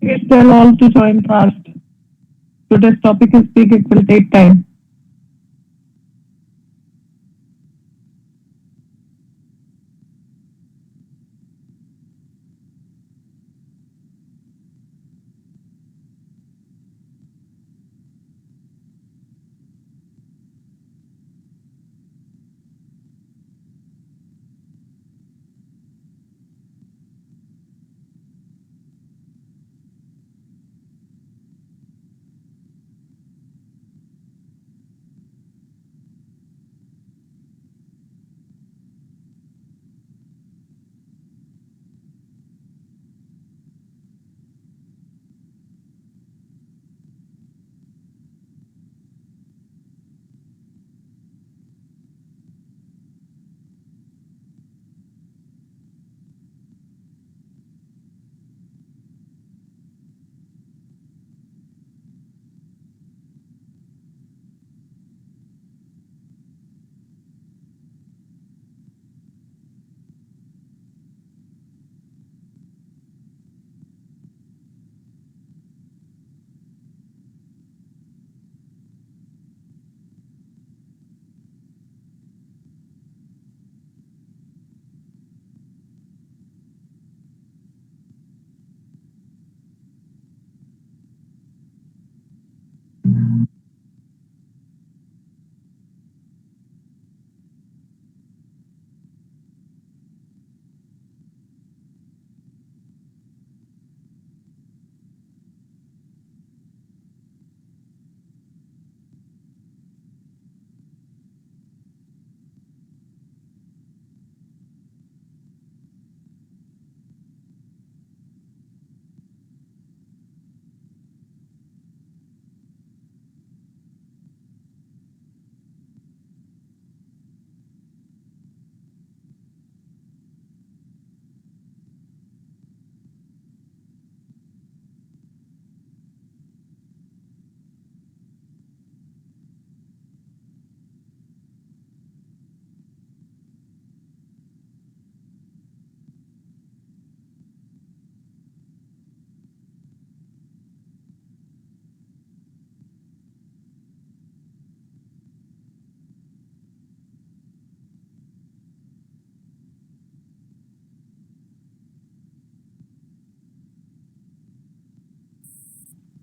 Please tell all to join fast. Today's topic is big, it will take time.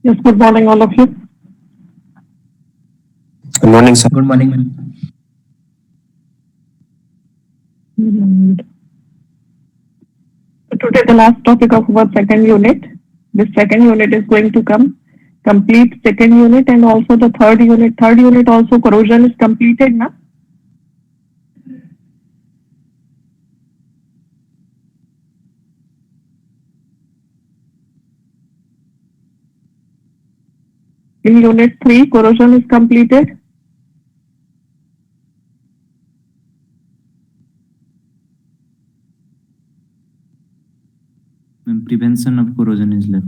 Yes, good morning, all of you. Good morning, sir. Good morning, ma'am. Today, the last topic of our second unit. This second unit is going to come complete second unit and also the third unit. Third unit also corrosion is completed now. In unit 3, corrosion is completed. Ma'am, prevention of corrosion is left.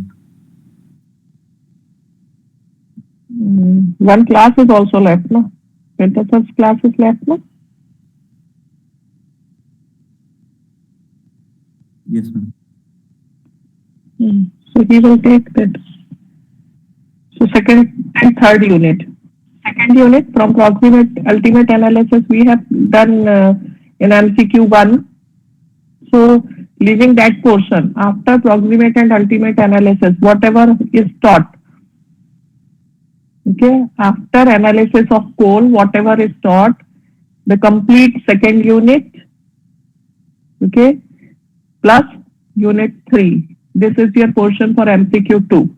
One class is also left, no? Quintessence class is left, no? Yes, ma'am. So he will take that. So second and third unit. Second unit from proximate ultimate analysis we have done in MCQ 1. So leaving that portion after proximate and ultimate analysis, whatever is taught. Okay, after analysis of coal, whatever is taught, the complete second unit, okay, plus unit 3. This is your portion for MCQ 2.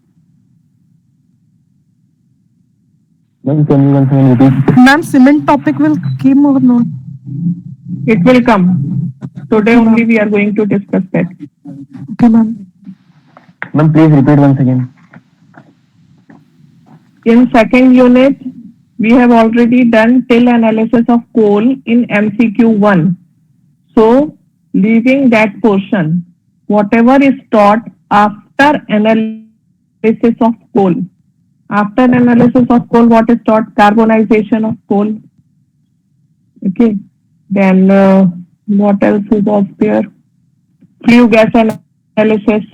Ma'am, can you once again repeat? Ma'am, cement topic will come or not? It will come. Today only we are going to discuss that. Okay, ma'am. Ma'am, please repeat once again. In second unit, we have already done till analysis of coal in MCQ 1. So, leaving that portion, whatever is taught after analysis of coal. After analysis of coal, what is taught? Carbonization of coal. Okay. Then, what else is out there? Flue gas analysis.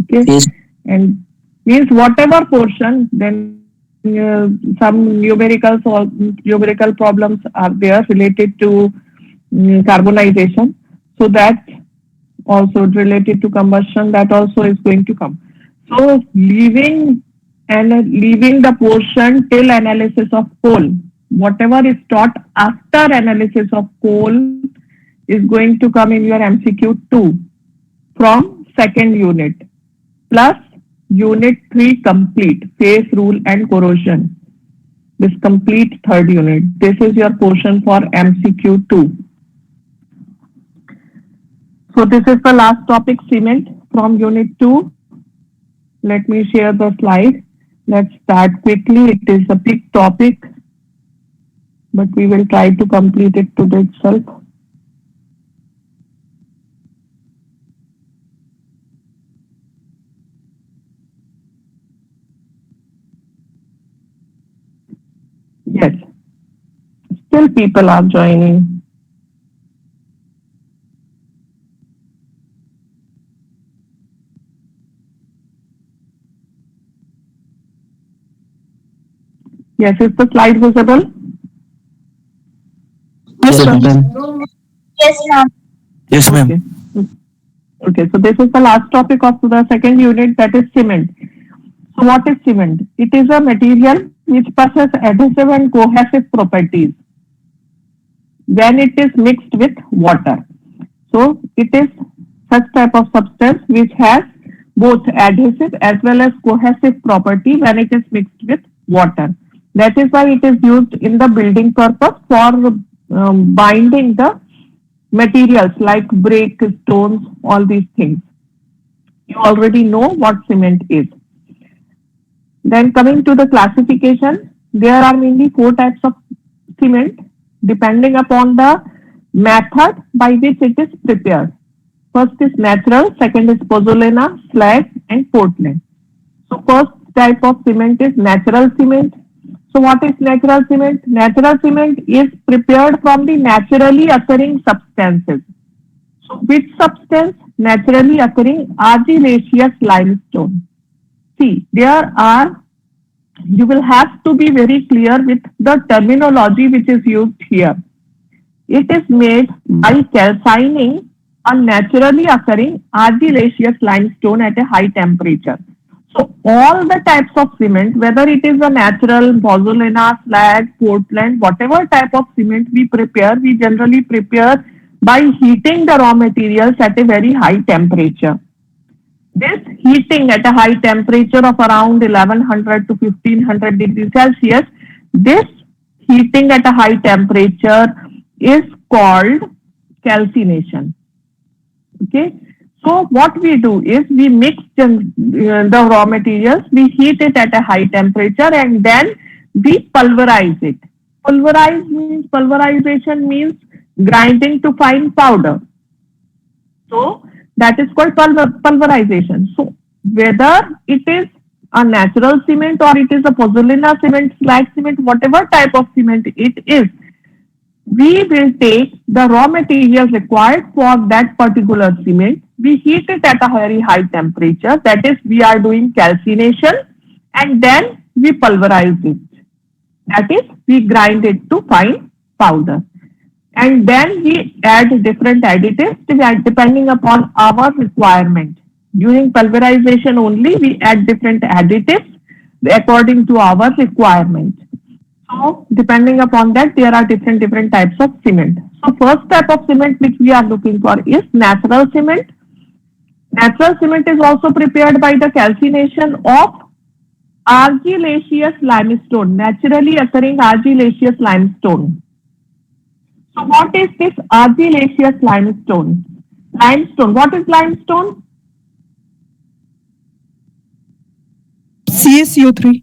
Okay, Yes. and means whatever portion, then some numerical problems are there related to carbonization. So that also related to combustion, that also is going to come. So leaving the portion till analysis of coal, whatever is taught after analysis of coal is going to come in your MCQ 2 from second unit plus unit 3 complete phase rule and corrosion. This complete third unit. This is your portion for MCQ 2. So this is the last topic, cement from unit 2. Let me share the slide. Let's start quickly. It is a big topic, but we will try to complete it today itself. Yes, still people are joining. Yes, is the slide visible? Yes, ma'am. Yes, ma'am. Yes, ma'am. Okay. Okay, so this is the last topic of the second unit, that is cement. So what is cement? It is a material which possesses adhesive and cohesive properties when it is mixed with water. So it is such type of substance which has both adhesive as well as cohesive property when it is mixed with water. That is why it is used in the building purpose for binding the materials like brick, stones, all these things. You already know what cement is. Then coming to the classification, there are mainly 4 types of cement depending upon the method by which it is prepared. First is natural, second is pozzolana, slag and Portland. So first type of cement is natural cement. So what is natural cement? Natural cement is prepared from the naturally occurring substances. So which substance? Naturally occurring argillaceous limestone. See, you will have to be very clear with the terminology which is used here. It is made by calcining a naturally occurring argillaceous limestone at a high temperature. So all the types of cement, whether it is a natural, pozzolana, slag, Portland, whatever type of cement we prepare, we generally prepare by heating the raw materials at a very high temperature. This heating at a high temperature of around 1100 to 1500 degrees Celsius, this heating at a high temperature is called calcination. Okay. So what we do is we mix the raw materials, we heat it at a high temperature and then we pulverize it. Pulverization means grinding to fine powder. So that is called pulverization. So whether it is a natural cement or it is a pozzolana cement, slag cement, whatever type of cement it is, we will take the raw materials required for that particular cement. We heat it at a very high temperature. That is, we are doing calcination and then we pulverize it. That is, we grind it to fine powder. And then we add different additives depending upon our requirement. During pulverization only, we add different additives according to our requirement. So depending upon that, there are different types of cement. So first type of cement which we are looking for is natural cement. Natural cement is also prepared by the calcination of argillaceous limestone, naturally occurring argillaceous limestone. So what is this argillaceous limestone? What is limestone? CaCO3.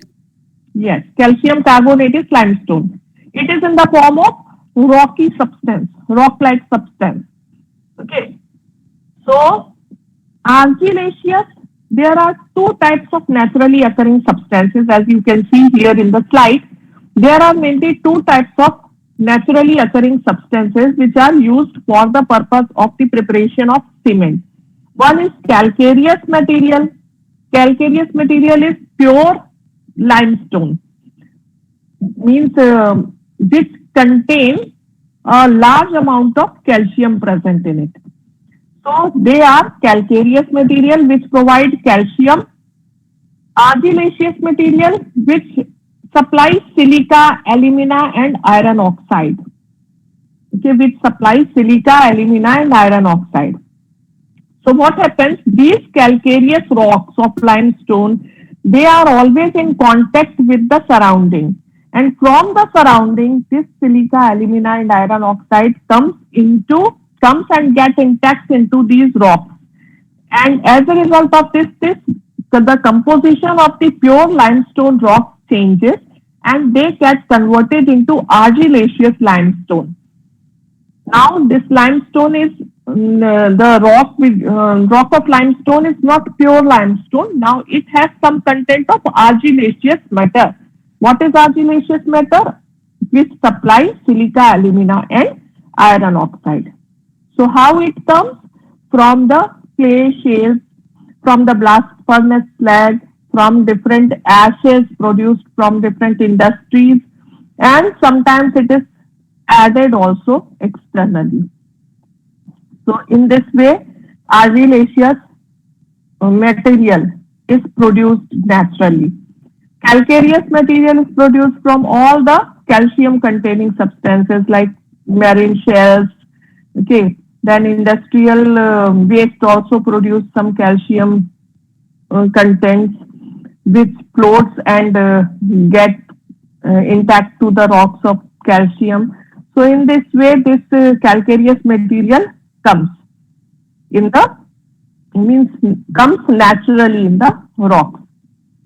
Yes, calcium carbonate is limestone. It is in the form of rocky substance, rock-like substance. Okay. So argillaceous, there are 2 types of naturally occurring substances, as you can see here in the slide. There are mainly 2 types of naturally occurring substances which are used for the purpose of the preparation of cement. One is calcareous material calcareous material is pure limestone, means which contain a large amount of calcium present in it. So they are calcareous material which provide calcium, argillaceous material which supplies silica, alumina and iron oxide. Okay, which supplies silica, alumina and iron oxide. So what happens? These calcareous rocks of limestone, they are always in contact with the surrounding. And from the surrounding, this silica, alumina and iron oxide comes and get intact into these rocks. And as a result of this, the composition of the pure limestone rock changes and they get converted into argillaceous limestone. Now this limestone is the rock of limestone is not pure limestone. Now it has some content of argillaceous matter. What is argillaceous matter? Which supplies silica, alumina and iron oxide. So how it comes? From the clay shales, from the blast furnace slag, from different ashes produced from different industries, and sometimes it is added also externally. So in this way, argillaceous material is produced naturally. Calcareous material is produced from all the calcium containing substances like marine shells. Okay, then industrial waste also produce some calcium contents which floats and get intact to the rocks of calcium. So in this way, this calcareous material comes comes naturally in the rocks.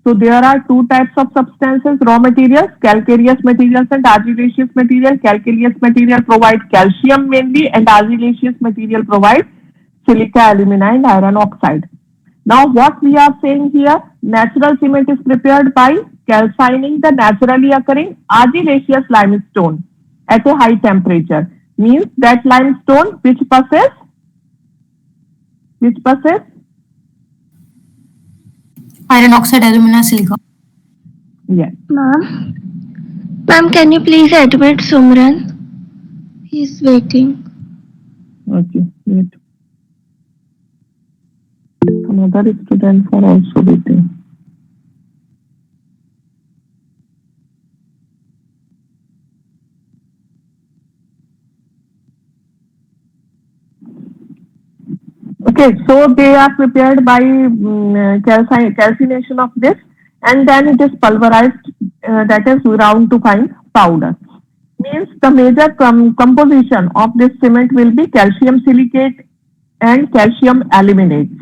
So there are two types of substances, raw materials, calcareous materials and argillaceous material. Calcareous material provide calcium mainly and argillaceous material provide silica, alumina and iron oxide. Now what we are saying here, natural cement is prepared by calcining the naturally occurring argillaceous limestone at a high temperature. Means that limestone which possess iron oxide, alumina, silica. Yes. Ma'am, can you please admit Sumran? He's waiting. Okay. Wait. Some other students are also waiting. Okay, so they are prepared by calcination of this and then it is pulverized, that is ground to find powder. Means the major composition of this cement will be calcium silicate and calcium aluminates.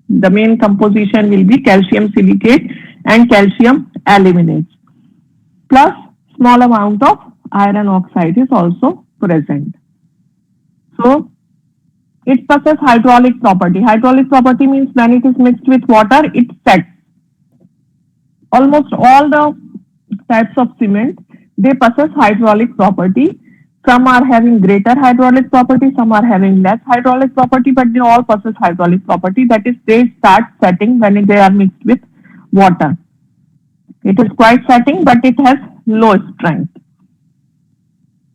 The main composition will be calcium silicate and calcium aluminates. Plus small amount of iron oxide is also present. So it possesses hydraulic property. Hydraulic property means when it is mixed with water, it sets. Almost all the types of cement, they possess hydraulic property. Some are having greater hydraulic property, some are having less hydraulic property, but they all possess hydraulic property. That is, they start setting when they are mixed with water. It is quite setting, but it has low strength.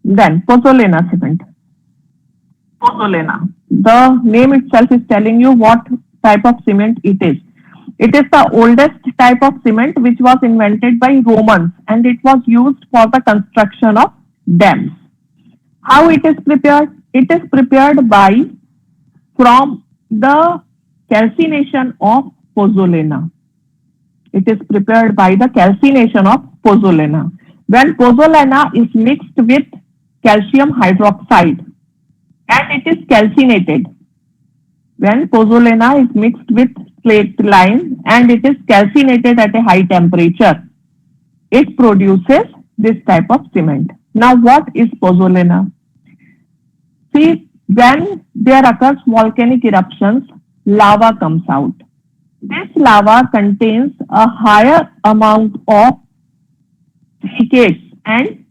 Then pozzolana cement. Pozzolana. The name itself is telling you what type of cement it is. It is the oldest type of cement which was invented by Romans and it was used for the construction of dams. How it is prepared? It is prepared from the calcination of pozzolana. It is prepared by the calcination of pozzolana. When pozzolana is mixed with calcium hydroxide and it is calcinated. When pozzolana is mixed with slate lime and it is calcinated at a high temperature, it produces this type of cement. Now what is pozzolana? See, when there occurs volcanic eruptions, lava comes out. This lava contains a higher amount of silicates and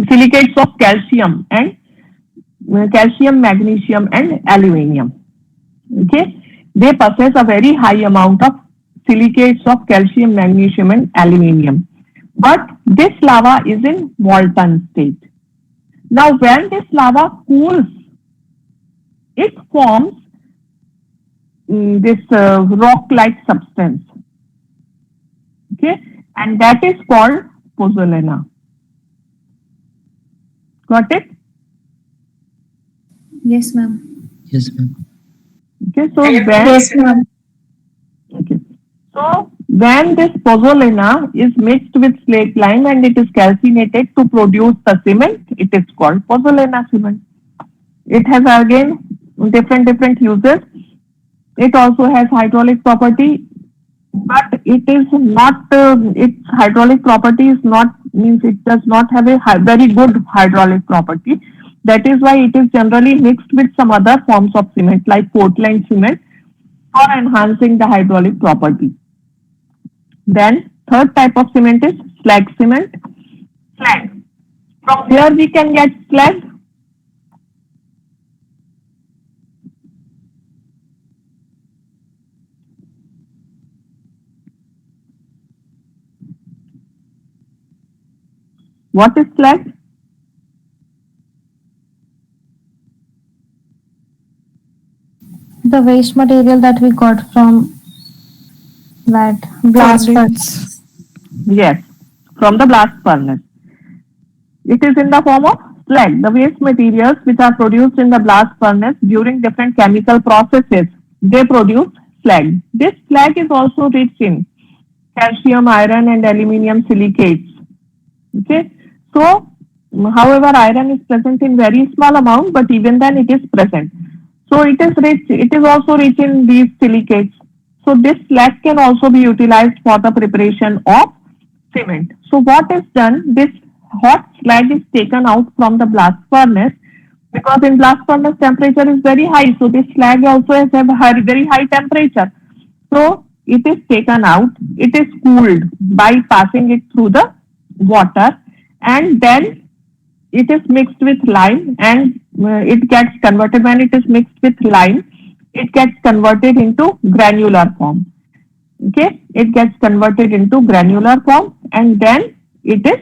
silicates of calcium and calcium, magnesium and aluminium. Okay. they possess a very high amount of silicates of calcium, magnesium, and aluminium. But this lava is in molten state. Now, when this lava cools, it forms this rock-like substance. Okay, and that is called pozzolana. Got it? Yes, ma'am. Yes, ma'am. Okay, so when Yes, ma'am. okay, so when this pozzolana is mixed with slate lime and it is calcinated to produce the cement, it is called pozzolana cement. It has again different uses. It also has hydraulic property, but it is not its hydraulic property is not, means it does not have a very good hydraulic property. That is why it is generally mixed with some other forms of cement like Portland cement for enhancing the hydraulic property. Then third type of cement is slag cement. Slag. From where we can get slag? What is slag? The waste material that we got from that blast furnace. Yes, from the blast furnace. It is in the form of slag. The waste materials which are produced in the blast furnace during different chemical processes, they produce slag. This slag is also rich in calcium, iron, and aluminium silicates. Okay, so however, iron is present in very small amount, but even then it is present. So it is rich. It is also rich in these silicates. So this slag can also be utilized for the preparation of cement. So what is done? This hot slag is taken out from the blast furnace because in blast furnace temperature is very high. So this slag also has a very high temperature. So it is taken out. It is cooled by passing it through the water, and then it is mixed with lime, and it gets converted. When it is mixed with lime, it gets converted into granular form. Okay, it gets converted into granular form, and then it is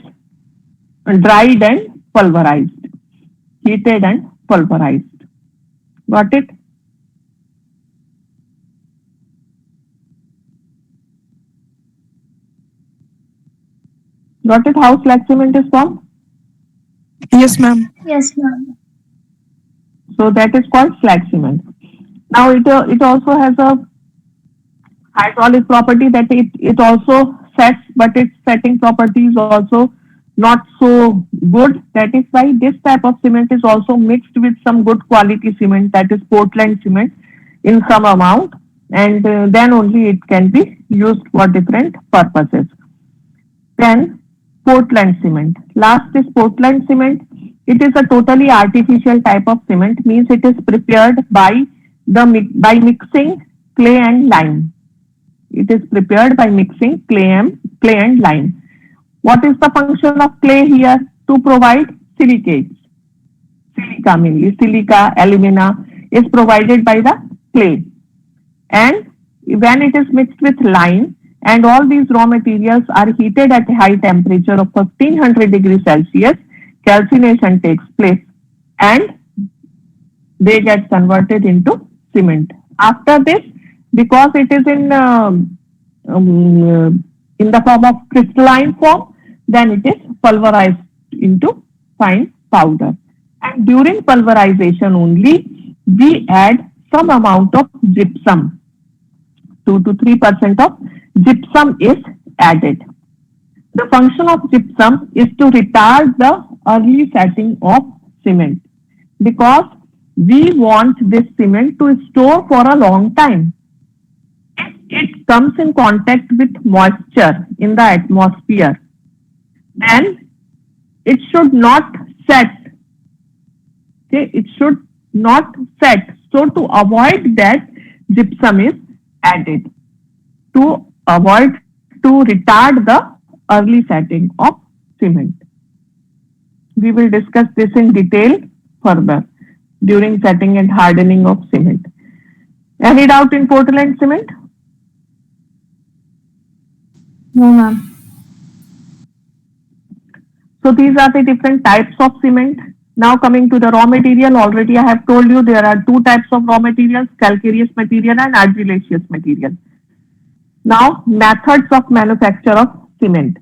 dried and pulverized, heated and pulverized. Got it? Got it? How slag cement is formed? Yes, ma'am. Yes, ma'am. So that is called slag cement. Now it also has a hydraulic property that it also sets, but its setting property is also not so good. That is why this type of cement is also mixed with some good quality cement, that is Portland cement, in some amount, and then only it can be used for different purposes. Then Portland cement. Last is Portland cement. It is a totally artificial type of cement, means it is prepared by mixing clay and lime. It is prepared by mixing clay and lime. What is the function of clay here? To provide silicates. Silica mainly. Silica, alumina is provided by the clay. And when it is mixed with lime, and all these raw materials are heated at a high temperature of 1500 degrees Celsius, calcination takes place and they get converted into cement. After this, because it is in the form of crystalline form, then it is pulverized into fine powder. And during pulverization only, we add some amount of gypsum. 2 to 3% of gypsum is added. The function of gypsum is to retard the early setting of cement, because we want this cement to store for a long time. If it comes in contact with moisture in the atmosphere, then it should not set. Okay, it should not set. So to avoid that, gypsum is added to retard the early setting of cement. We will discuss this in detail further during setting and hardening of cement. Any doubt in Portland cement? No, ma'am. So these are the different types of cement. Now coming to the raw material, already I have told you there are two types of raw materials, calcareous material and argillaceous material. Now methods of manufacture of cement.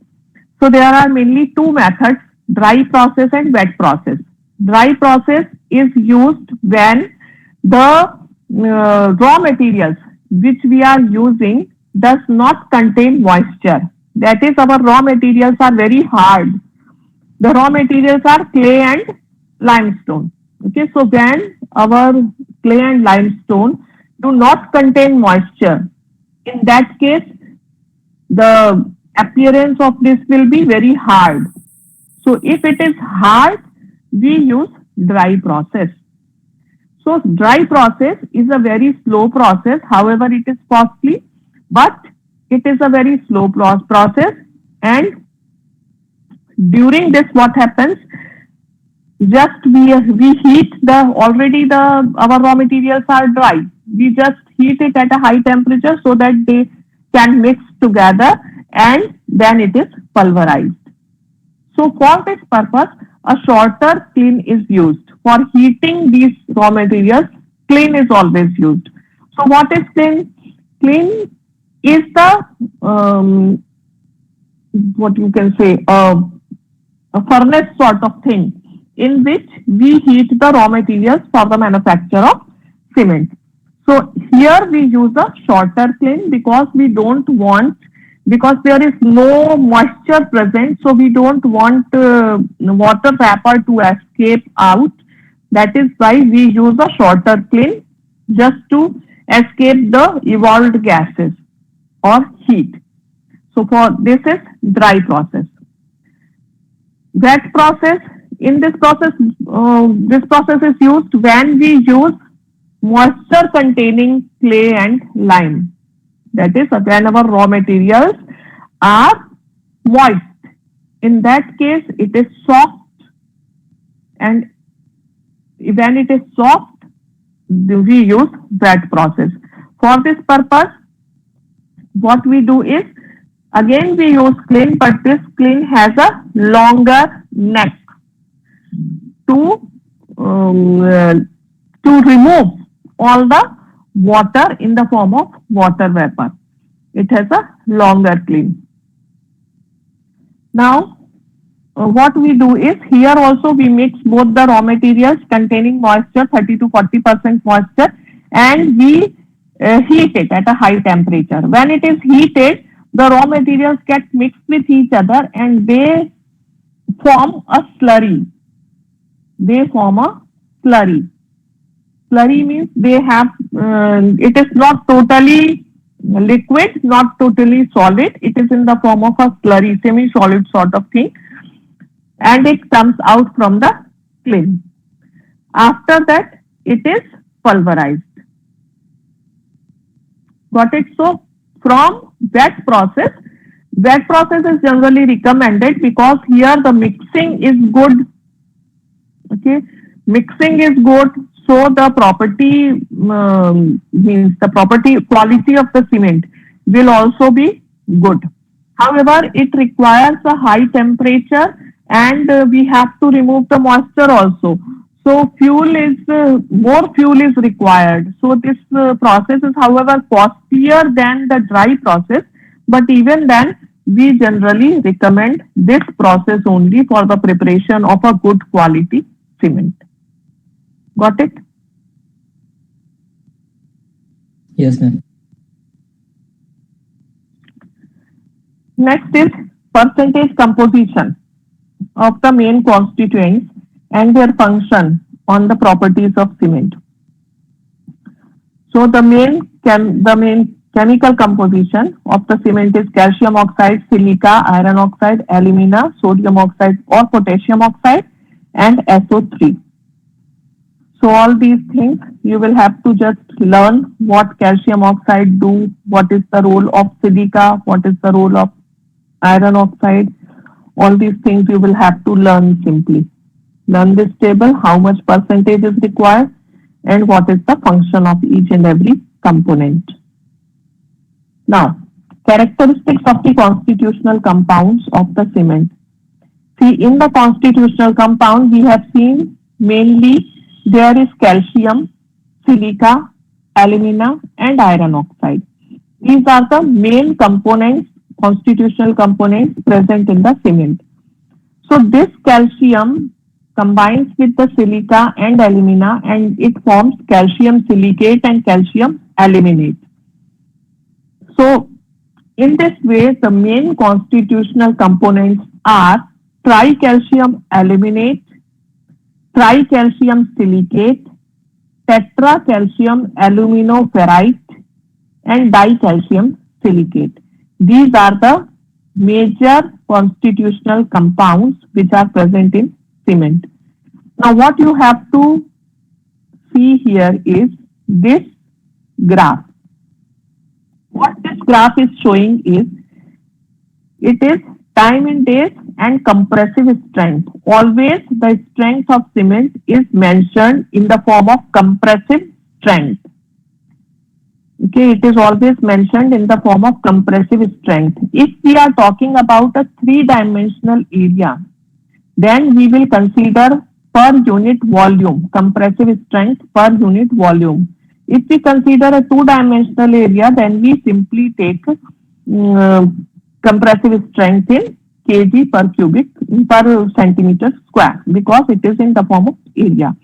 So there are mainly two methods, dry process and wet process. Dry process is used when the raw materials which we are using does not contain moisture. That is, our raw materials are very hard. The raw materials are clay and limestone. Okay, so when our clay and limestone do not contain moisture, in that case, the appearance of this will be very hard. So if it is hard, we use dry process. So dry process is a very slow process. However, it is costly, but it is a very slow process. And during this, what happens? Just we heat our raw materials are dry. We just heat it at a high temperature so that they can mix together, and then it is pulverized. So for this purpose, a shorter kiln is used. For heating these raw materials, kiln is always used. So what is kiln? Kiln is the what you can say a furnace sort of thing in which we heat the raw materials for the manufacture of cement. So here we use a shorter kiln because because there is no moisture present, so we don't want water vapor to escape out. That is why we use a shorter kiln just to escape the evolved gases or heat. So for this is dry process. Wet process. In this process is used when we use moisture containing clay and lime. That is, when our raw materials are moist. In that case, it is soft, and when it is soft, we use wet process. For this purpose, what we do is, again we use kiln, but this kiln has a longer neck to remove all the water in the form of water vapor. It has a longer kiln. Now, what we do is, here also we mix both the raw materials containing moisture, 30 to 40% moisture, and we heat it at a high temperature. When it is heated, the raw materials get mixed with each other and they form a slurry. Slurry means they have, it is not totally liquid, not totally solid. It is in the form of a slurry, semi-solid sort of thing, and it comes out from the kiln. After that, it is pulverized. Got it? So from wet process is generally recommended because here the mixing is good. Okay, mixing is good, so the property means the property quality of the cement will also be good. However, it requires a high temperature and we have to remove the moisture also. So more fuel is required. So this process is, however, costlier than the dry process, but even then we generally recommend this process only for the preparation of a good quality cement. Got it? Yes, ma'am. Next is percentage composition of the main constituents and their function on the properties of cement. So the main chemical composition of the cement is calcium oxide, silica, iron oxide, alumina, sodium oxide or potassium oxide, and SO3. So all these things you will have to just learn what calcium oxide do, what is the role of silica, what is the role of iron oxide. All these things you will have to learn simply. Learn this table, how much percentage is required and what is the function of each and every component. Now, characteristics of the constitutional compounds of the cement. See, in the constitutional compound, we have seen mainly there is calcium, silica, alumina, and iron oxide. These are the main components, constitutional components present in the cement. So this calcium combines with the silica and alumina and it forms calcium silicate and calcium aluminate. So in this way, the main constitutional components are tricalcium aluminate, tricalcium silicate, tetracalcium aluminoferrite, and dicalcium silicate. These are the major constitutional compounds which are present in cement. Now what you have to see here is this graph. What this graph is showing is, it is time in days and compressive strength. Always the strength of cement is mentioned in the form of compressive strength. Okay, it is always mentioned in the form of compressive strength. If we are talking about a three-dimensional area, then we will consider per unit volume, compressive strength per unit volume. If we consider a two-dimensional area, then we simply take compressive strength in kg per cubic per centimeter square because it is in the form of area.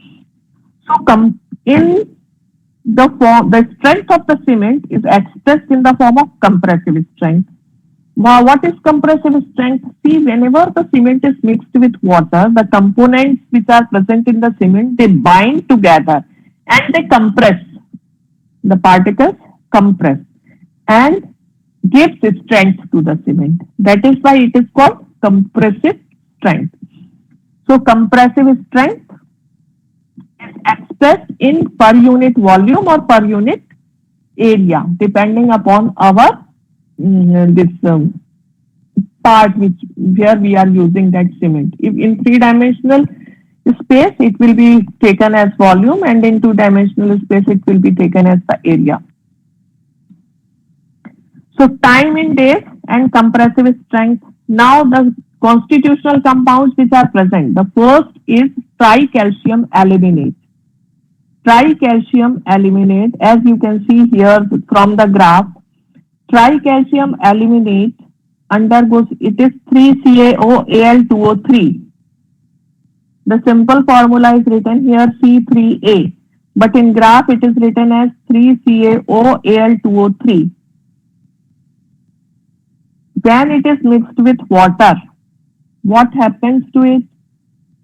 So in the strength of the cement is expressed in the form of compressive strength. Now, what is compressive strength? See, whenever the cement is mixed with water, the components which are present in the cement, they bind together and they compress. The particles compress and gives strength to the cement. That is why it is called compressive strength. So, compressive strength is expressed in per unit volume or per unit area, depending upon our part where we are using that cement. If in three-dimensional space, it will be taken as volume, and in two-dimensional space, it will be taken as the area. So time in days and compressive strength. Now the constitutional compounds which are present. The first is tricalcium aluminate. Tricalcium aluminate, as you can see here from the graph, tricalcium aluminate undergoes, it is 3CaOAl2O3. The simple formula is written here C3A, but in graph it is written as 3CaOAl2O3. When it is mixed with water, what happens to it?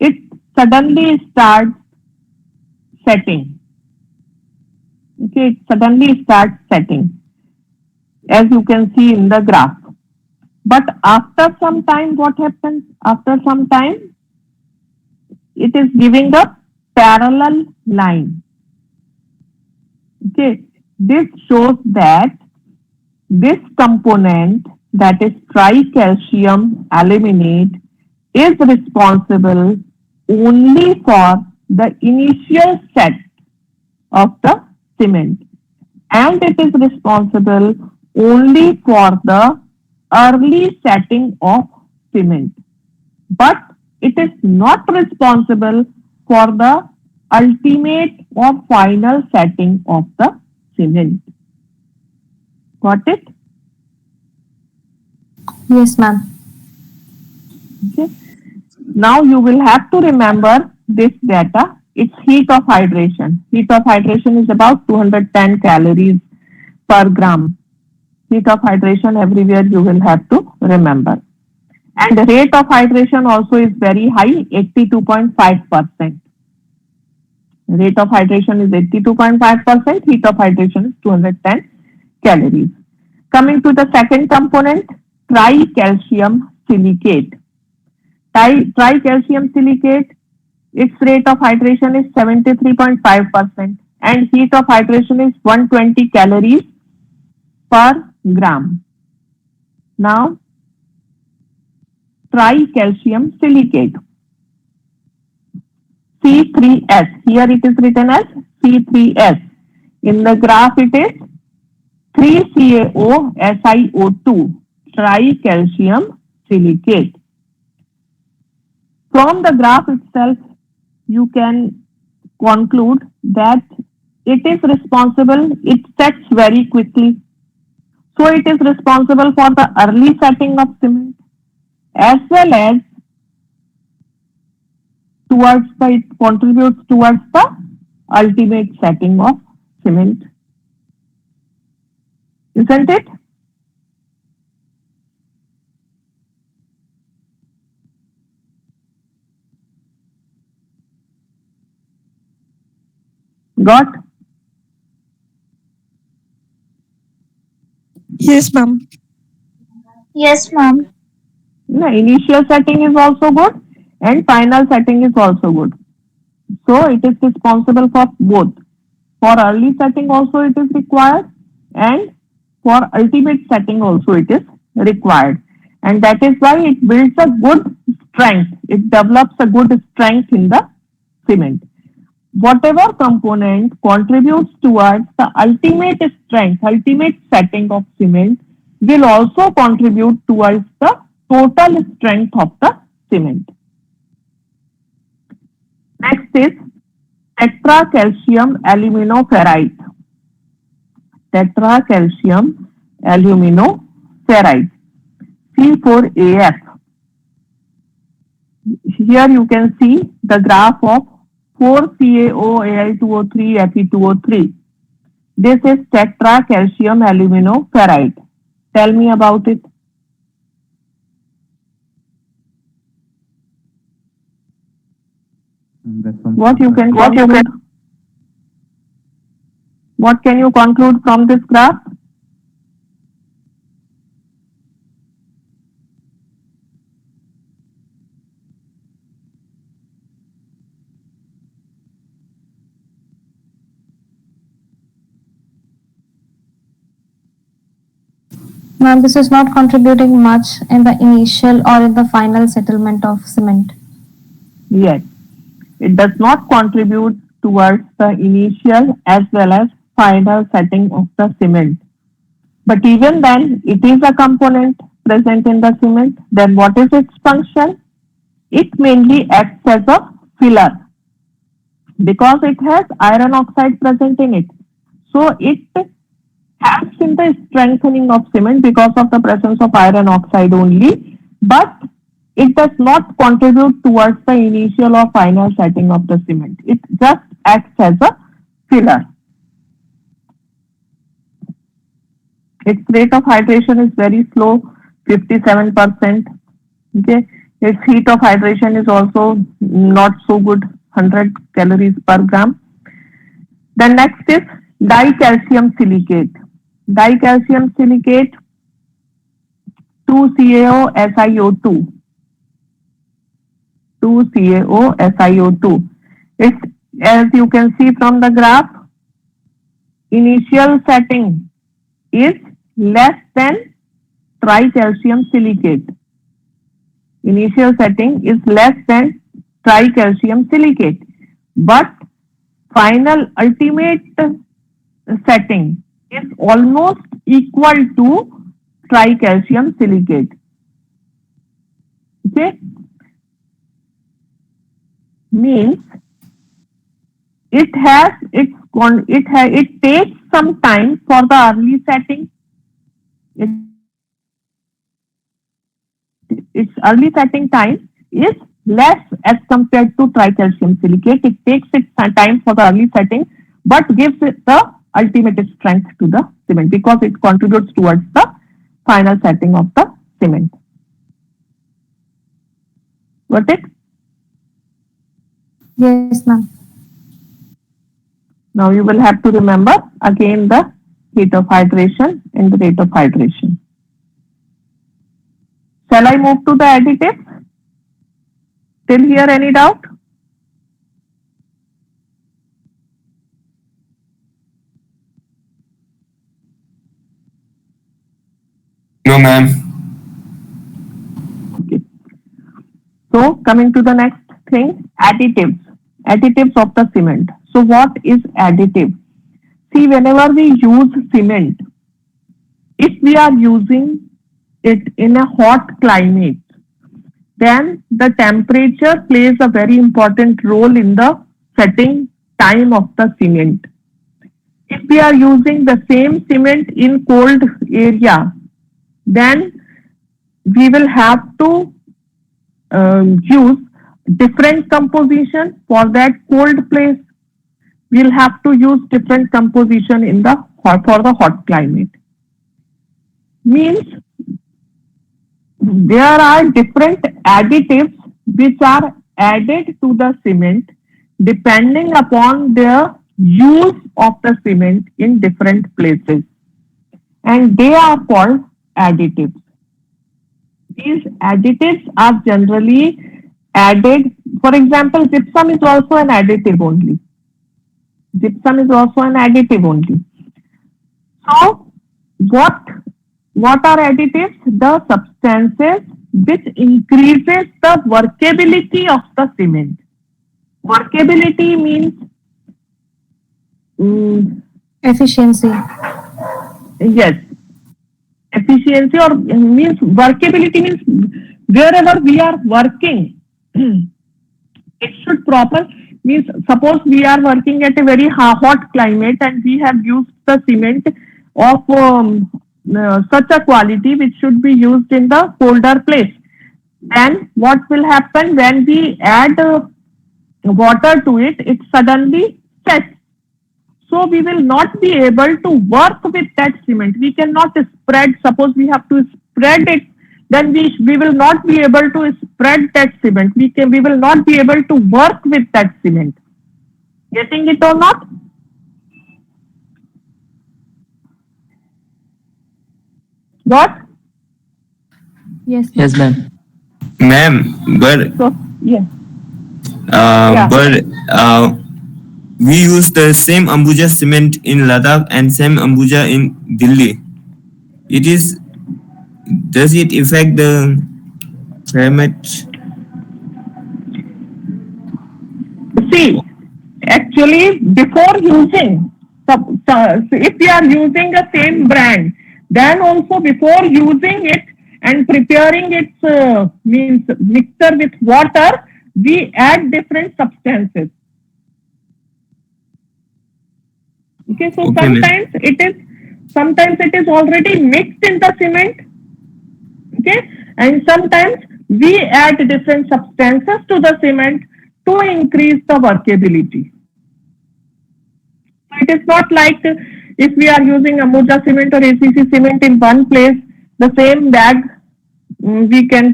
It suddenly starts setting. Okay, it suddenly starts setting, as you can see in the graph. But after some time, what happens? After some time, it is giving a parallel line. Okay, this shows that this component, that is tricalcium aluminate, is responsible only for the initial set of the cement, and it is responsible only for the early setting of cement, but it is not responsible for the ultimate or final setting of the cement. Got it? Yes, ma'am. Okay. Now you will have to remember this data. It's heat of hydration. Heat of hydration is about 210 calories per gram. Heat of hydration everywhere you will have to remember. And the rate of hydration also is very high, 82.5%. Rate of hydration is 82.5%. Heat of hydration is 210 calories. Coming to the second component, tricalcium silicate. Tricalcium silicate, its rate of hydration is 73.5% and heat of hydration is 120 calories per gram. Now, tricalcium silicate, C3S. Here it is written as C3S. In the graph it is 3CaO SiO2 tricalcium silicate. From the graph itself, you can conclude that it is responsible, it sets very quickly. So it is responsible for the early setting of cement as well as it contributes towards the ultimate setting of cement. Isn't it? Got? Yes, ma'am. Yes, ma'am. The initial setting is also good and final setting is also good. So it is responsible for both. For early setting also it is required and for ultimate setting also it is required. And that is why it builds a good strength. It develops a good strength in the cement. Whatever component contributes towards the ultimate strength, ultimate setting of cement will also contribute towards the total strength of the cement. Next is tetracalcium aluminoferrite. Tetracalcium aluminoferrite, C4AF. Here you can see the graph of 4CaO Al2O3 Fe2O3. This is tetracalcium aluminoferrite. Tell me about it. What can you conclude from this graph? Ma'am, this is not contributing much in the initial or in the final settlement of cement. Yes, it does not contribute towards the initial as well as final setting of the cement. But even then, it is a component present in the cement. Then what is its function? It mainly acts as a filler because it has iron oxide present in it. So it helps in the strengthening of cement because of the presence of iron oxide only, but it does not contribute towards the initial or final setting of the cement. It just acts as a filler. Its rate of hydration is very slow, 57%. Okay, its heat of hydration is also not so good, 100 calories per gram. The next is dicalcium silicate. Dicalcium silicate, 2CaO SiO2. 2CaO SiO2. It's, as you can see from the graph, initial setting is less than tricalcium silicate. Initial setting is less than tricalcium silicate, but final ultimate setting is almost equal to tricalcium silicate. Okay, means it takes some time for the early setting. Its early setting time is less as compared to tricalcium silicate. It takes its time for the early setting, but gives it the ultimate strength to the cement because it contributes towards the final setting of the cement. Got it? Yes, ma'am. Now you will have to remember again the heat of hydration and the rate of hydration. Shall I move to the additives? Till here, any doubt? No, ma'am. Okay. So coming to the next thing, additives. Additives of the cement. So what is additive? See, whenever we use cement, If we are using it in a hot climate, then the temperature plays a very important role in the setting time of the cement. If we are using the same cement in cold area, then we will have to use different composition for that cold place. We'll have to use different composition in the for the hot climate. Means there are different additives which are added to the cement depending upon the use of the cement in different places, and they are called additives. These additives are generally added. For example, gypsum is also an additive only. Gypsum is also an additive only. So, what are additives? The substances which increases the workability of the cement. Workability means Efficiency. yes, efficiency, or means workability means wherever we are working, it should proper means suppose we are working at a very hot climate and we have used the cement of such a quality which should be used in the colder place. Then what will happen when we add water to it? It suddenly sets. So we will not be able to work with that cement. We cannot spread. Suppose we have to spread it, then we will not be able to spread that cement. We will not be able to work with that cement. Getting it or not? What? Yes. Yes, ma'am. Ma'am, but So yeah. but we use the same Ambuja cement in Ladakh and same Ambuja in Delhi. Does it affect the climate? See, actually, before using, if we are using the same brand, then also before using it and preparing its means mixture with water, we add different substances. Okay, so Okay, ma'am. sometimes it is already mixed in the cement. Okay, and sometimes we add different substances to the cement to increase the workability. It is not like if we are using Ambuja cement or ACC cement in one place, the same bag we get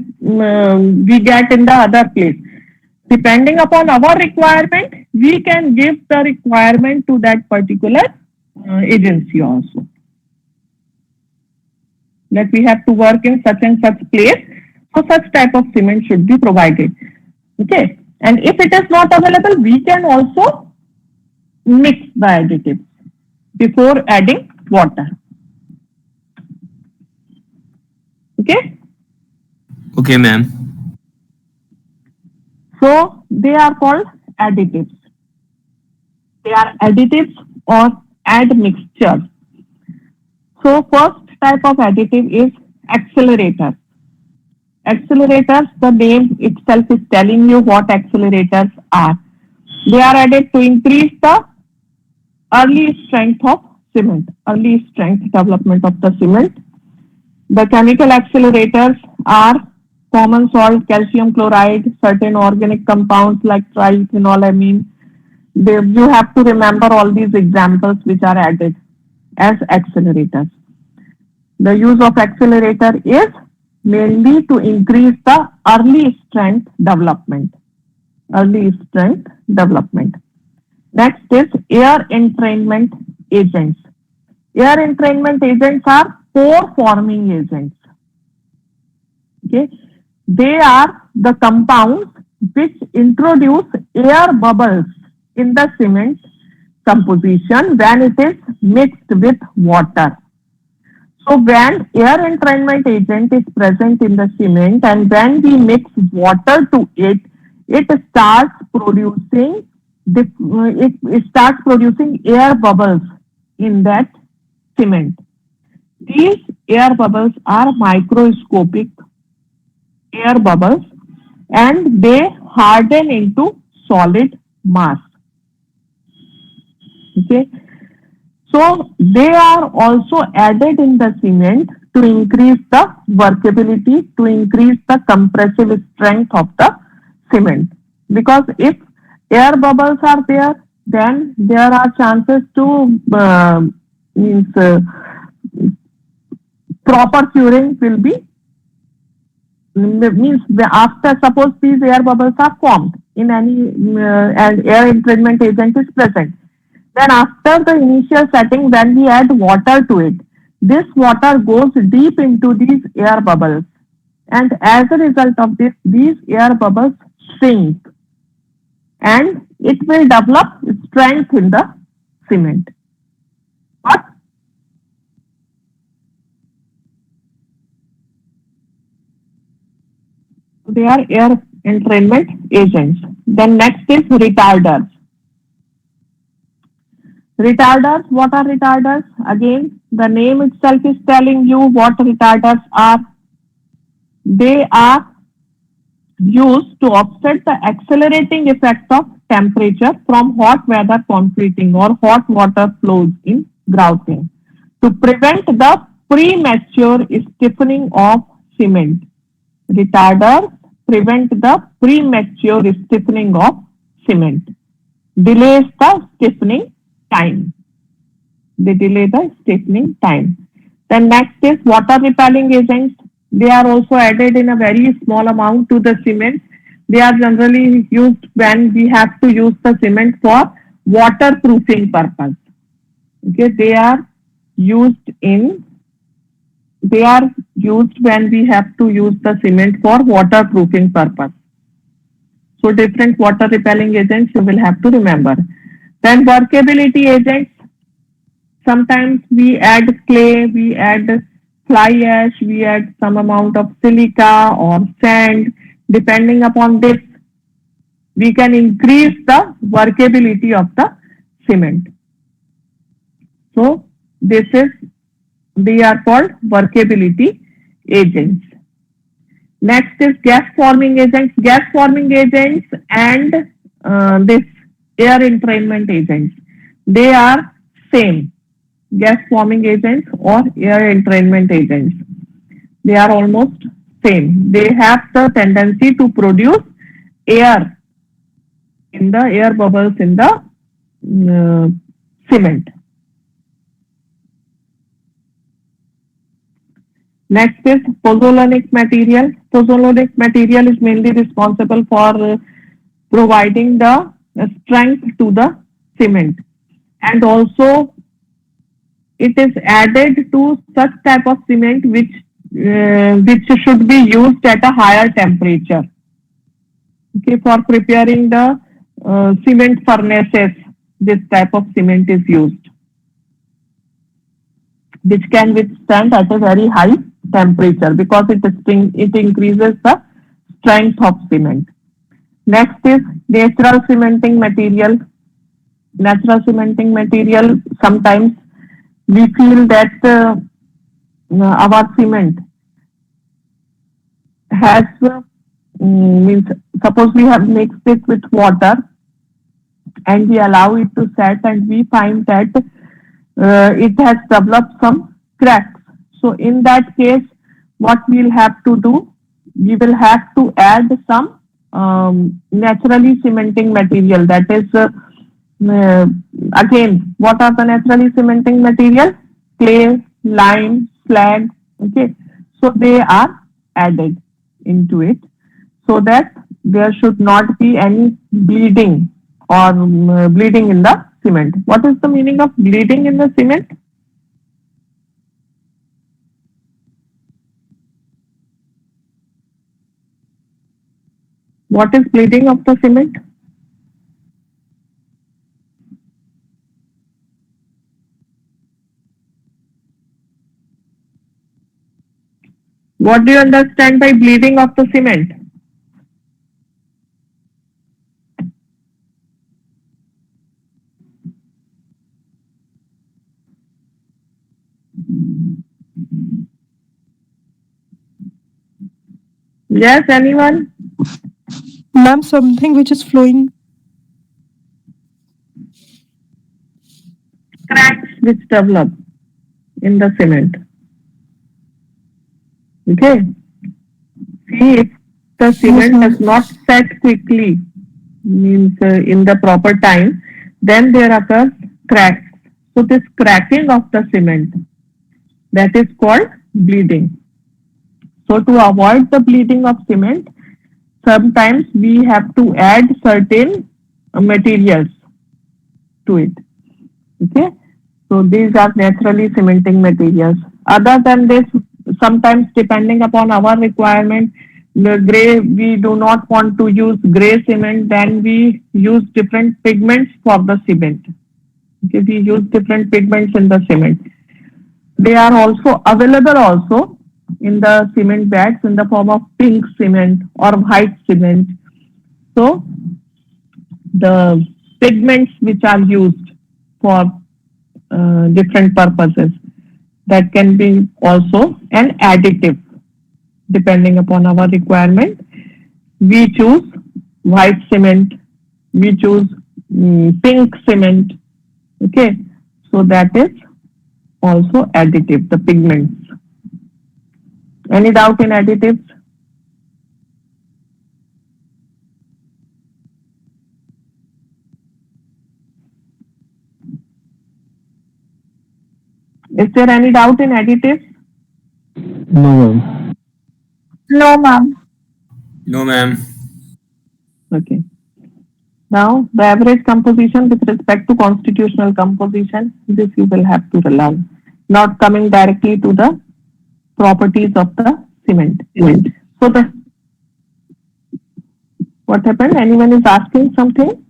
in the other place. Depending upon our requirement, we can give the requirement to that particular agency also. That we have to work in such and such place, so such type of cement should be provided. Okay, and if it is not available, we can also mix the additives before adding water. Okay, Okay, ma'am. so they are called additives. They are additives or admixtures. So first type of additive is accelerators. Accelerators, the name itself is telling you what accelerators are. They are added to increase the early strength of cement, early strength development of the cement. The chemical accelerators are common salt, calcium chloride, certain organic compounds like triethanolamine. You have to remember all these examples which are added as accelerators. The use of accelerator is mainly to increase the early strength development. Early strength development. Next is air entrainment agents. Air entrainment agents are pore forming agents. Okay, they are the compounds which introduce air bubbles in the cement composition when it is mixed with water. So when air entrainment agent is present in the cement and when we mix water to it, it starts producing air bubbles in that cement. These air bubbles are microscopic air bubbles and they harden into solid mass. Okay. So they are also added in the cement to increase the workability, to increase the compressive strength of the cement. Because if air bubbles are there, then there are chances to means proper curing will be means after suppose these air bubbles are formed in any and air entrainment agent is present, then after the initial setting when we add water to it, this water goes deep into these air bubbles, and as a result of this these air bubbles shrink and it will develop strength in the cement. But they are air entrainment agents. Then next is retarders. Retarders, what are retarders? Again, the name itself is telling you what retarders are. They are used to offset the accelerating effect of temperature from hot weather conflicting or hot water flows in grouting to prevent the premature stiffening of cement. Retarders prevent the premature stiffening of cement, delays the stiffening time. They delay the stiffening time. Then next is water repelling agents. They are also added in a very small amount to the cement. They are generally used when we have to use the cement for waterproofing purpose. Okay, they are used when we have to use the cement for waterproofing purpose. So different water repelling agents you will have to remember. Then workability agents. Sometimes we add clay, we add fly ash, we add some amount of silica or sand. Depending upon this, we can increase the workability of the cement. So they are called workability agents. Next is gas forming agents. Gas forming agents and this air entrainment agents. They are same. Gas forming agents or air entrainment agents. They are almost same. They have the tendency to produce air in the air bubbles in the cement. Next is pozzolanic material. Pozzolanic material is mainly responsible for providing the strength to the cement, and also it is added to such type of cement which should be used at a higher temperature. Okay, for preparing the cement furnaces, this type of cement is used, which can withstand at a very high temperature because it increases the strength of cement. Next is natural cementing material. Natural cementing material, sometimes we feel that our cement has means suppose we have mixed it with water and we allow it to set and we find that it has developed some cracks. So in that case, what we'll have to do, we will have to add some naturally cementing material. That is again, what are the naturally cementing material? Clay, lime, slag. Okay, so they are added into it so that there should not be any bleeding or bleeding in the cement. What is the meaning of bleeding in the cement? What is bleeding of the cement? What do you understand by bleeding of the cement? Yes, anyone? Ma'am, something which is flowing. Cracks which develop in the cement. Okay. See, if the cement does not set quickly, means in the proper time, then there occurs cracks. So this cracking of the cement, that is called bleeding. So to avoid the bleeding of cement, sometimes we have to add certain materials to it. Okay. So these are naturally cementing materials. Other than this, sometimes depending upon our requirement, the gray, we do not want to use gray cement, then we use different pigments for the cement. Okay, we use different pigments in the cement. They are also available also in the cement bags in the form of pink cement or white cement. So the pigments which are used for different purposes, that can be also an additive depending upon our requirement. We choose white cement, we choose pink cement. Okay, so that is also additive, the pigments. Any doubt in additives? Is there any doubt in additives? No, ma'am. No, ma'am. No, ma'am. Okay. Now, the average composition with respect to constitutional composition, this you will have to learn. Not coming directly to the properties of the cement. So what happened? Anyone is asking something?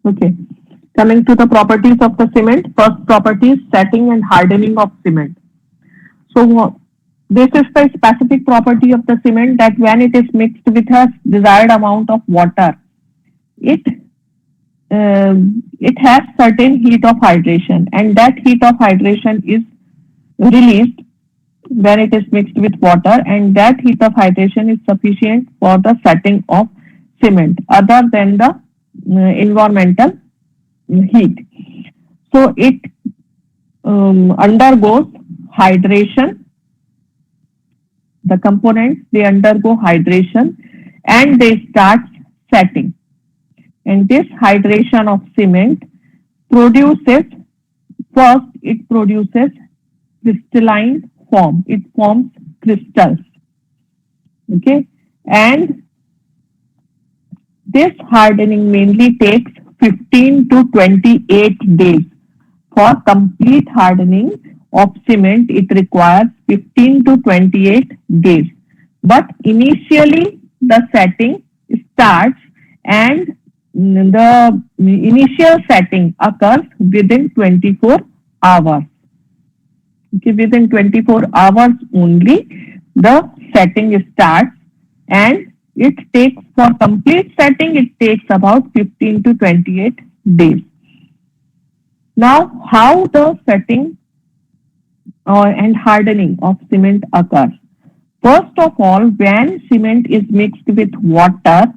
Okay. Coming to the properties of the cement, first property is setting and hardening of cement. So this is the specific property of the cement, that when it is mixed with a desired amount of water, it has certain heat of hydration, and that heat of hydration is released when it is mixed with water, and that heat of hydration is sufficient for the setting of cement other than the environmental heat. So it undergoes hydration. The components, they undergo hydration and they start setting. And this hydration of cement produces, first it produces crystalline form. It forms crystals. Okay. And this hardening mainly takes 15 to 28 days. For complete hardening of cement, it requires 15 to 28 days. But initially, the setting starts, and the initial setting occurs within 24 hours. Okay, within 24 hours only, the setting starts, and it takes, for complete setting, it takes about 15 to 28 days. Now, how the setting and hardening of cement occurs? First of all, when cement is mixed with water,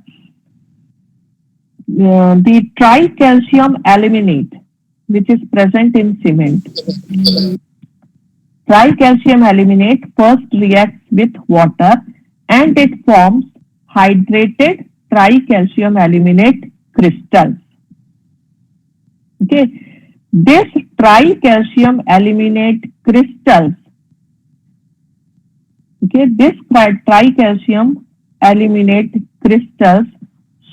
the tricalcium aluminate, which is present in cement, tricalcium aluminate first reacts with water and it forms hydrated tricalcium aluminate crystals. Okay, this tricalcium aluminate crystals, okay, this tricalcium aluminate crystals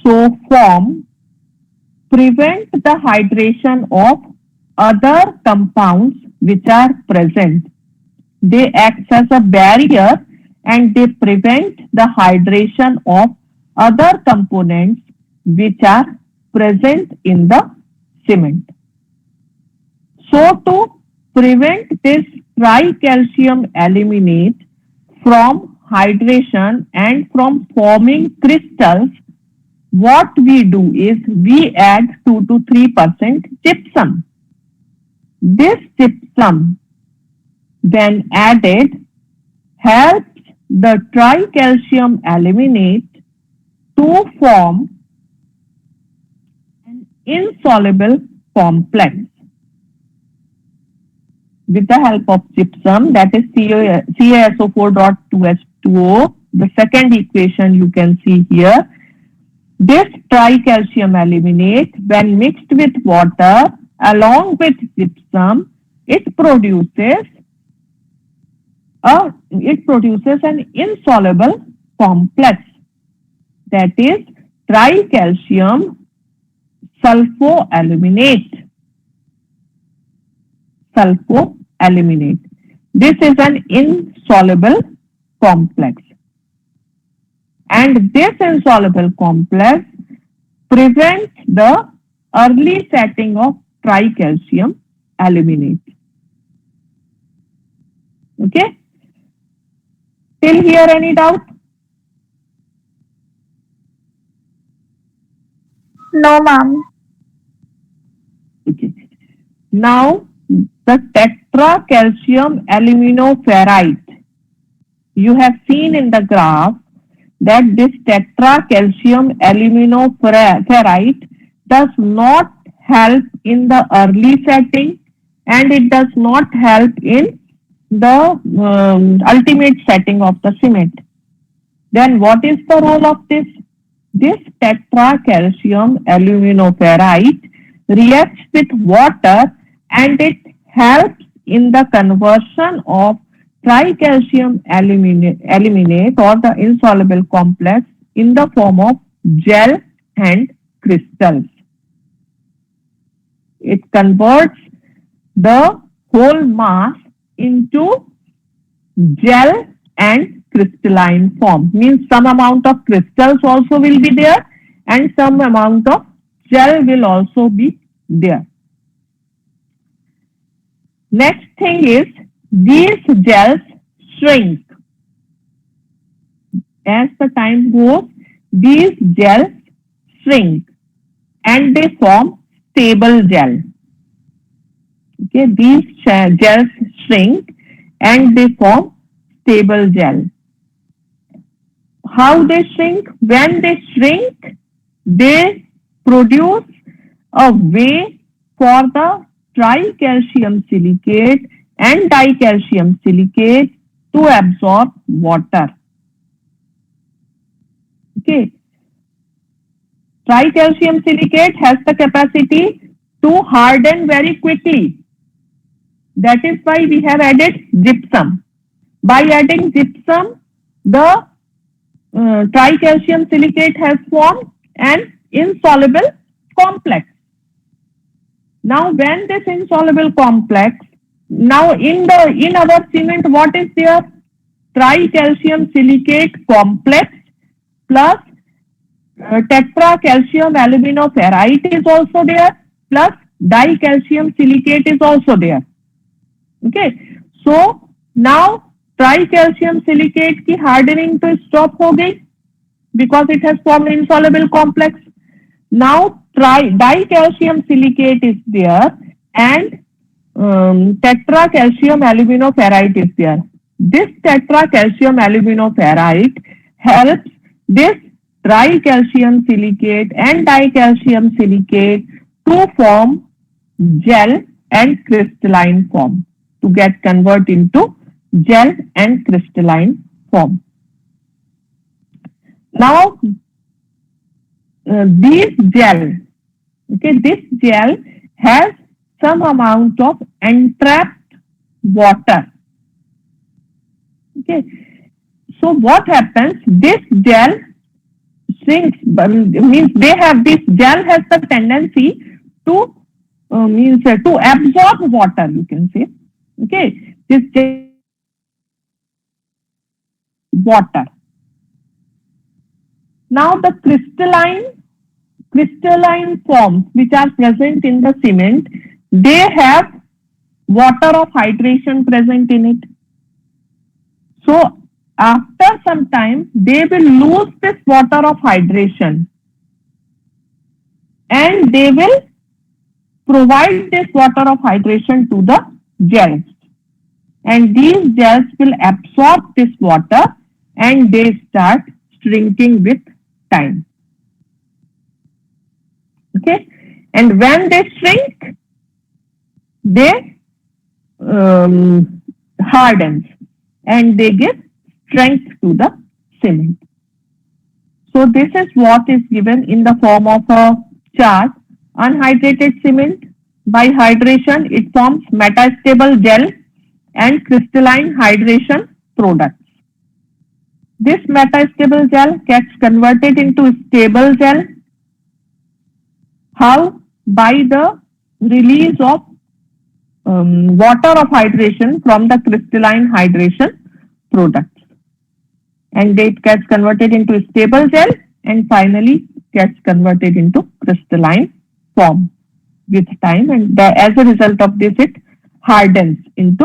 so form prevent the hydration of other compounds which are present. They act as a barrier and they prevent the hydration of other components which are present in the cement. So to prevent this tricalcium aluminate from hydration and from forming crystals, what we do is we add 2 to 3% gypsum. This gypsum, when added, helps the tricalcium aluminate to form an insoluble complex. With the help of gypsum, that is CaSO4.2H2O, the second equation you can see here. This tricalcium aluminate, when mixed with water along with gypsum, it produces an insoluble complex, that is tricalcium sulfoaluminate. This is an insoluble complex, and this insoluble complex prevents the early setting of tricalcium aluminate. Okay? Till here, any doubt? No, ma'am. Okay. Now, the tetracalcium aluminoferrite. You have seen in the graph that this tetracalcium aluminoferrite does not help in the early setting, and it does not help in the ultimate setting of the cement. Then what is the role of this? This tetracalcium aluminoferrite reacts with water, and it helps in the conversion of tricalcium aluminate or the insoluble complex in the form of gel and crystals. It converts the whole mass into gel and crystalline form. Means some amount of crystals also will be there, and some amount of gel will also be there. Next thing is, these gels shrink. As the time goes, these gels shrink and they form stable gel. Okay, these gels shrink and they form stable gel. How they shrink? When they shrink, they produce a way for the tricalcium silicate and dicalcium silicate to absorb water. Okay. Tricalcium silicate has the capacity to harden very quickly. That is why we have added gypsum. By adding gypsum, the tricalcium silicate has formed an insoluble complex. Now, when this insoluble complex, now in our cement, what is there? Tricalcium silicate complex plus tetracalcium aluminoferrite is also there, plus dicalcium silicate is also there. Okay, so now tricalcium silicate की hardening to stop हो गई because it has formed insoluble complex. Now dicalcium silicate is there and tetracalcium aluminoferrite is there. This tetracalcium aluminoferrite helps this tricalcium silicate and dicalcium silicate to form gel and crystalline form, to get converted into gel and crystalline form. Now, this gel has some amount of entrapped water. Okay, so what happens? This gel shrinks, means this gel has the tendency to to absorb water, you can say. Okay, this water. Now the crystalline forms which are present in the cement, they have water of hydration present in it. So after some time, they will lose this water of hydration and they will provide this water of hydration to the gels. And these gels will absorb this water and they start shrinking with time. Okay, and when they shrink, they hardens and they give strength to the cement. So this is what is given in the form of a chart. Unhydrated cement, by hydration, it forms metastable gel and crystalline hydration products. This metastable gel gets converted into stable gel. How? By the release of water of hydration from the crystalline hydration products. And it gets converted into stable gel and finally gets converted into crystalline form with time, and as a result of this it hardens and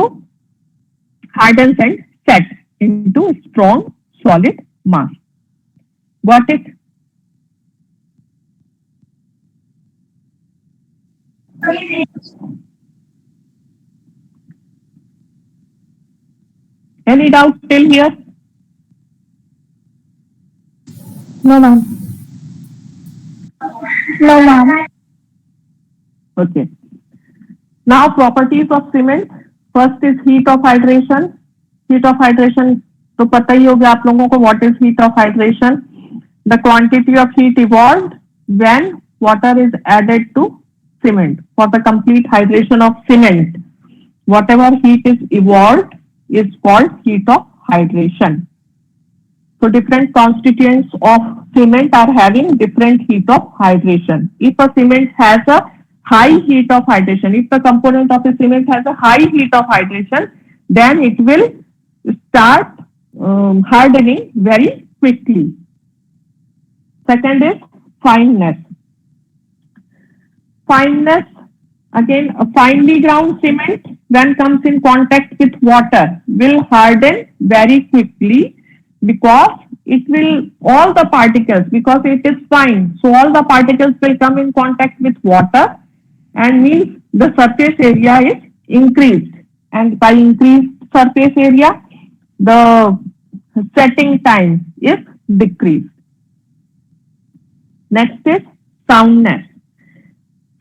sets into strong solid mass. Got it? Any doubt till here? No, ma'am. No, ma'am. Okay. Now properties of cement. First is heat of hydration. Heat of hydration तो पता ही होगा आप लोगों को what is heat of hydration. The quantity of heat evolved when water is added to cement. For the complete hydration of cement, whatever heat is evolved is called heat of hydration. So different constituents of cement are having different heat of hydration. If a cement has a high heat of hydration, if the component of a cement has a high heat of hydration, then it will start hardening very quickly. Second is fineness. Fineness, again, a finely ground cement when comes in contact with water will harden very quickly because it will, all the particles, because it is fine, so all the particles will come in contact with water and means the surface area is increased, and by increased surface area, the setting time is decreased. Next is soundness.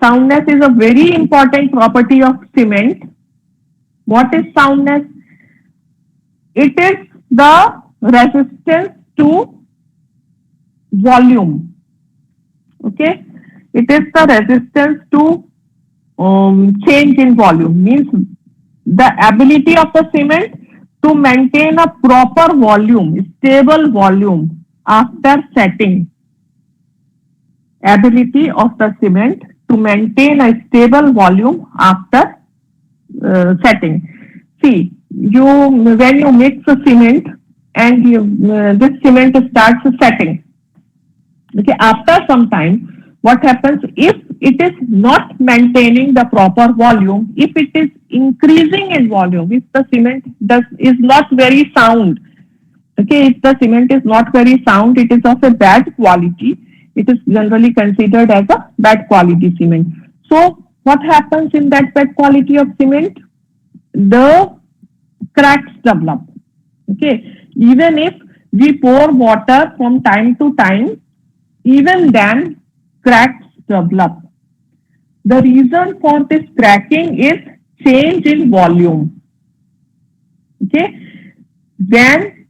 Soundness is a very important property of cement. What is soundness? It is the resistance to volume. Okay, it is the resistance to change in volume, means the ability of the cement to maintain a proper volume, stable volume after setting. Ability of the cement to maintain a stable volume after setting. See, when you mix a cement and this cement starts setting, okay, after some time, what happens if it is not maintaining the proper volume, if it is increasing in volume, if the cement is not very sound, okay, if the cement is not very sound, it is of a bad quality, it is generally considered as a bad quality cement. So what happens in that bad quality of cement? The cracks develop. Okay, even if we pour water from time to time, even then cracks develop. The reason for this cracking is change in volume. Okay, when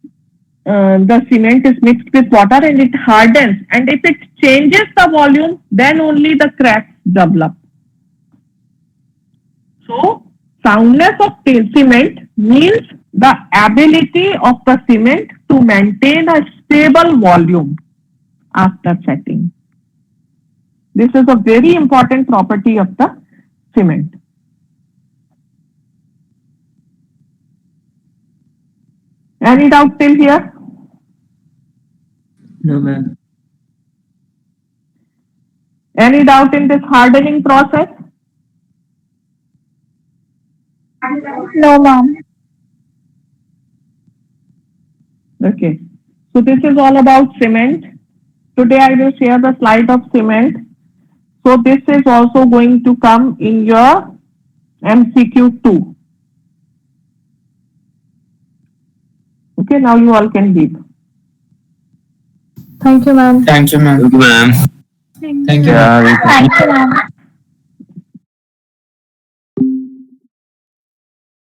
the cement is mixed with water and it hardens, and if it changes the volume, then only the cracks develop. So soundness of cement means the ability of the cement to maintain a stable volume after setting. This is a very important property of the cement. Any doubt till here? No, ma'am. Any doubt in this hardening process? No, ma'am. Okay. So this is all about cement. Today I will share the slide of cement. So this is also going to come in your MCQ 2. Okay, now you all can leave. Thank you, ma'am. Thank you, ma'am. Thank you, ma'am.